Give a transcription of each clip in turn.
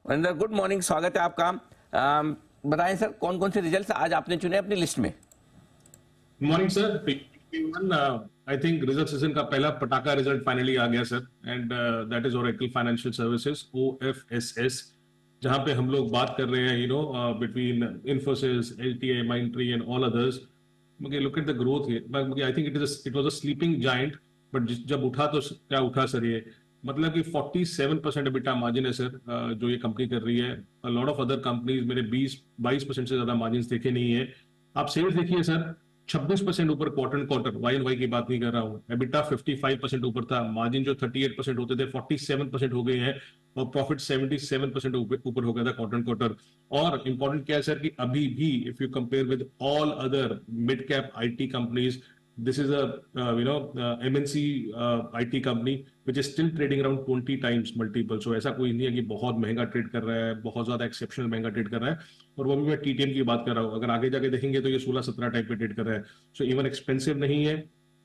Varinder, good morning, स्वागत है आपका। बताएं सर, कौन कौन से रिजल्ट्स आज आपने चुने अपनी लिस्ट में? Morning sir. I think result season का पहला पटाखा रिजल्ट फाइनली आ गया sir, and that is Oracle financial services, OFSS, जहां पे हम लोग बात कर रहे हैं between Infosys, LTI, Mindtree and all others. मुझे look at the growth, I think it was a sleeping giant, but जब उठा तो क्या उठा सर ये। मतलब कि 47% EBITDA मार्जिन है सर, जो ये कंपनी कर रही है। लॉट ऑफ अदर कंपनीज मेरे 20-22% से ज्यादा मार्जिन देखे नहीं है। आप सेल्स देखिए सर, 26% ऊपर quarter quarter, Y and Y की बात नहीं कर रहा हूँ। एबिटा 55% ऊपर था, मार्जिन जो 38% होते थे 47% हो गए हैं, और प्रॉफिट 77% ऊपर हो गया था क्वार्टर क्वार्टर। और इंपॉर्टेंट क्या है सर कि अभी भी if you compare with all other mid cap IT companies, this is a MNC IT company which is still trading around 20 times multiple. So ऐसा कोई नहीं है कि बहुत महंगा ट्रेड कर रहा है, बहुत ज्यादा एक्सेप्शनल महंगा ट्रेड कर रहा है। और वो भी मैं TTM की बात कर रहा हूँ, अगर आगे जाके देखेंगे तो ये 16-17 टाइप पे ट्रेड कर रहा है। सो इवन एक्सपेंसिव नहीं है,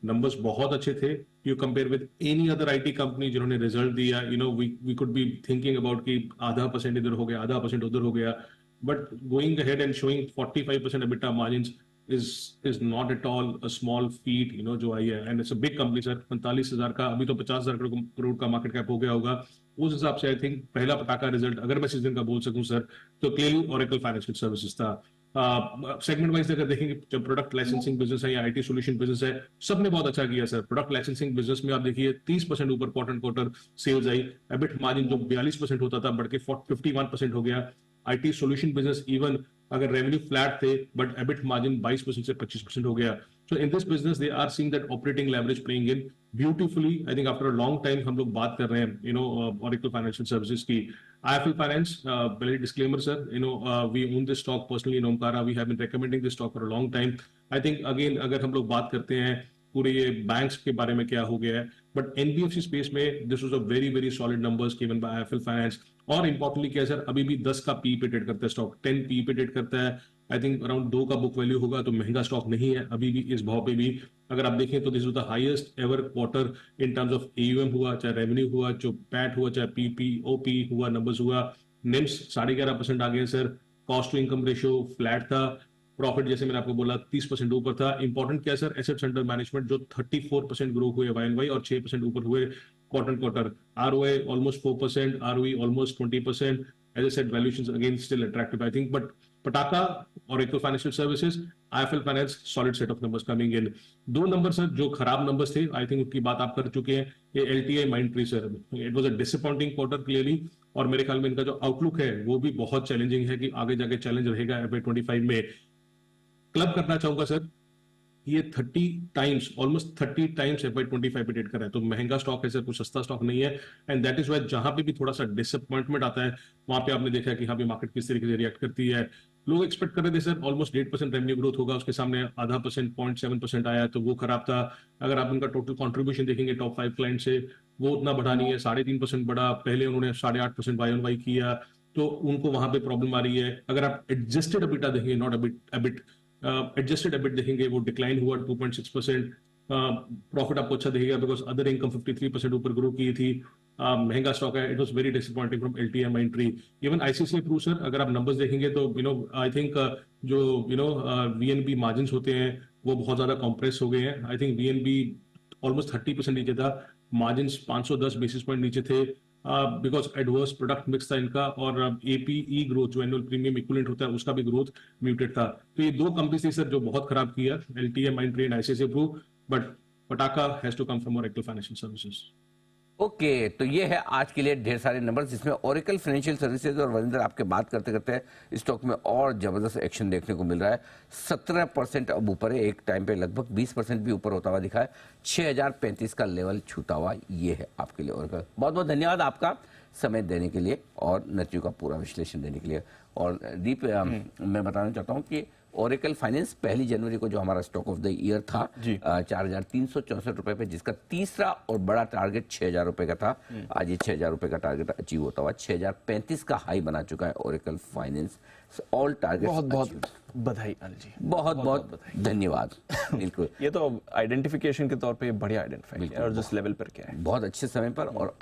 नंबर्स बहुत अच्छे थे। You compare with any other IT company जिन्होंने रिजल्ट दिया, we could be thinking about कि आधा % इधर हो गया, आधा % उधर हो गया, but going ahead and showing 45% EBITDA margins is not at all a small feat, जो आई है। And it's a big company sir, 45,000 का, अभी तो 50,000 करोड़ का मार्केट कैप हो गया होगा। उस हिसाब से आई थिंक पहला पटाखा रिजल्ट अगर मैं सीजन का बोल सकूं सर, तो क्लियरली ओरेकल फाइनेंशियल सर्विसेज था। सेगमेंट वाइज अगर देखेंगे, जो प्रोडक्ट लाइसेंसिंग बिजनेस है या IT सोल्यूशन बिजनेस है, सबने बहुत अच्छा किया सर। प्रोडक्ट लाइसेंसिंग बिजनेस में आप देखिए 30% ऊपर क्वार्टर क्वार्टर सेल्स आई। एबिट मार्जिन जो 42% होता था बढ़ के 51% हो गया। IT सोल्यूशन बिजनेस इवन अगर रेवेन्यू फ्लैट थे, बट एबिट मार्जिन 22% से 25% हो गया। So in this business they are seeing that operating leverage playing in beautifully. I think after a long time हम लोग बात कर रहे हैं ओरेकल फाइनेंशियल सर्विसेज की। IIFL फाइनेंस, पहले disclaimer sir, we own this stock personally in Omkara, we have been recommending this stock for a long time. I think again अगर हम लोग बात करते हैं पूरे ये बैंक्स के बारे में क्या हो गया है, बट NBFC स्पेस में this was a very very solid numbers given by IIFL finance. और इंपॉर्टेंटली क्या है सर, अभी भी 10 का पी पे ट्रेड करता है स्टॉक, 10 पी पे ट्रेड करता है। आई थिंक अराउंड 2 का बुक वैल्यू होगा, तो महंगा स्टॉक नहीं है अभी भी इस भाव पे भी। अगर आप देखें तो this is the highest ever quarter in terms of AUM हुआ, चाहे रेवेन्यू हुआ, जो पैट हुआ, चाहे PPOP हुआ, नंबर्स हुआ। निम्स 11.5% आ गए sir. Cost to income ratio flat था। प्रॉफिट जैसे मैंने आपको बोला 30% ऊपर था। इंपॉर्टेंट क्या सर, एसेट्स अंडर मैनेजमेंट जो 34% ग्रो हुए वाई एंड वाई, और 6% ऊपर हुए quarter quarter. ROA almost 4%, ROE almost 20%। As I said, valuations again still attractive, I think. But Pataka, Oracle Financial Services, IIFL Finance, solid set of numbers coming in. दो number sir जो खराब numbers थे, I think उनकी बात आप कर चुके हैं। ये LTI Mindtree sir, it was a disappointing quarter clearly, और मेरे ख्याल में इनका जो आउटलुक है वो भी बहुत चैलेंजिंग है कि आगे जाके चैलेंज रहेगा FY25 में। क्लब करना चाहूंगा सर, ये 30 टाइम्स, ऑलमोस्ट 30 टाइम्स FY25 पे ट्रेड कर रहा है, तो महंगा स्टॉक है सर, कुछ सस्ता स्टॉक नहीं है। एंड दैट इज वाई जहां पे भी थोड़ा सा डिसअपॉइंटमेंट आता है, वहां पे आपने देखा है कि यहाँ पे मार्केट किस तरीके से रिएक्ट करती है। लोग एक्सपेक्ट कर रहे थे सर ऑलमोस्ट 1.5% रेवेन्यू ग्रोथ होगा, उसके सामने आधा %, 0.7% आया, तो वो खराब था। अगर आप उनका टोटल कॉन्ट्रीब्यूशन देखेंगे टॉप 5 क्लाइंट से, वो उतना बढ़ा नहीं है, 3.5% बढ़ा। पहले उन्होंने 8.5% वाई ऑन वाई किया, तो उनको वहां पे प्रॉब्लम आ रही है। अगर आप एडजस्टेड एबिटा देखेंगे, नॉट एबिट, एडजस्टेड एबिट देखेंगे, वो डिक्लाइन हुआ 2.6%। प्रॉफिट आपको अच्छा दिखेगा बिकॉज अदर इनकम 53% ऊपर ग्रो की थी। महंगा स्टॉक है, it was very disappointing from LTI Mindtree. Even ICICI Pru sir, अगर आप नंबर्स देखेंगे तो आई थिंक जो VNB मार्जिन होते हैं वो बहुत ज्यादा कॉम्प्रेस हो गए हैं। आई थिंक VNB ऑलमोस्ट 30% नीचे था, मार्जिन 510 बेसिस पॉइंट नीचे थे, बिकॉज एडवर्स प्रोडक्ट मिक्स था इनका, और APE ग्रोथ जो एनुअल प्रीमियम इक्विवेलेंट होता है उसका भी ग्रोथ म्यूटेड था। तो ये दो कंपनी थी सर जो बहुत खराब किया, LTI Mindtree and ICICI Pru, but पटाखा has to come from Oracle financial services. Okay, तो ये है आज के लिए ढेर सारे नंबर्स, जिसमें ओरेकल फाइनेंशियल सर्विसेज और वरिंदर आपके बात करते करते स्टॉक में और जबरदस्त एक्शन देखने को मिल रहा है। 17% अब ऊपर है, एक टाइम पे लगभग 20% भी ऊपर होता हुआ दिखा है। 6035 का लेवल छूता हुआ ये है आपके लिए ओरेकल। बहुत बहुत धन्यवाद आपका समय देने के लिए और नतीजों का पूरा विश्लेषण देने के लिए। और दीप, मैं बताना चाहता हूँ कि ओरेकल फाइनेंस 1 जनवरी को जो हमारा स्टॉक ऑफ द ईयर था 4,364 रुपए पे, जिसका तीसरा और बड़ा टारगेट 6,000 रुपए का था, आज ये 6,000 रुपए का टारगेट अचीव होता हुआ 6,035 का हाई बना चुका है ओरेकल फाइनेंस। ऑल टारगेट बहुत बहुत बधाई अनिल जी, बहुत बहुत धन्यवाद। बिल्कुल, ये तो आइडेंटिफिकेशन के तौर पे बढ़िया आइडेंटिफाई किया, और जिस लेवल पर क्या है, बहुत अच्छे समय पर और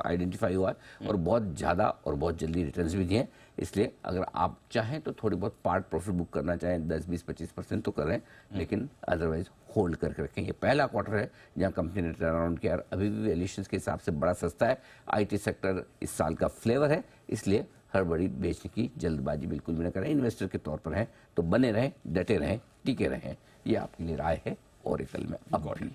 आइडेंटिफाई हुआ है और बहुत ज़्यादा और बहुत जल्दी रिटर्न्स भी दिए। इसलिए अगर आप चाहें तो थोड़ी बहुत पार्ट प्रॉफिट बुक करना चाहें 10-20-25% तो करें, लेकिन अदरवाइज होल्ड करके रखें। ये पहला क्वार्टर है जहां कंपनी ने टर्न अराउंड किया, अभी भी वैल्यूएशंस के हिसाब से बड़ा सस्ता है। आईटी सेक्टर इस साल का फ्लेवर है, इसलिए हड़बड़ी बेचने की जल्दबाजी बिल्कुल भी न करें। इन्वेस्टर के तौर पर हैं तो बने रहें, डटे रहें, टिके रहें। ये आपके लिए राय है ओरेकल में अब भी।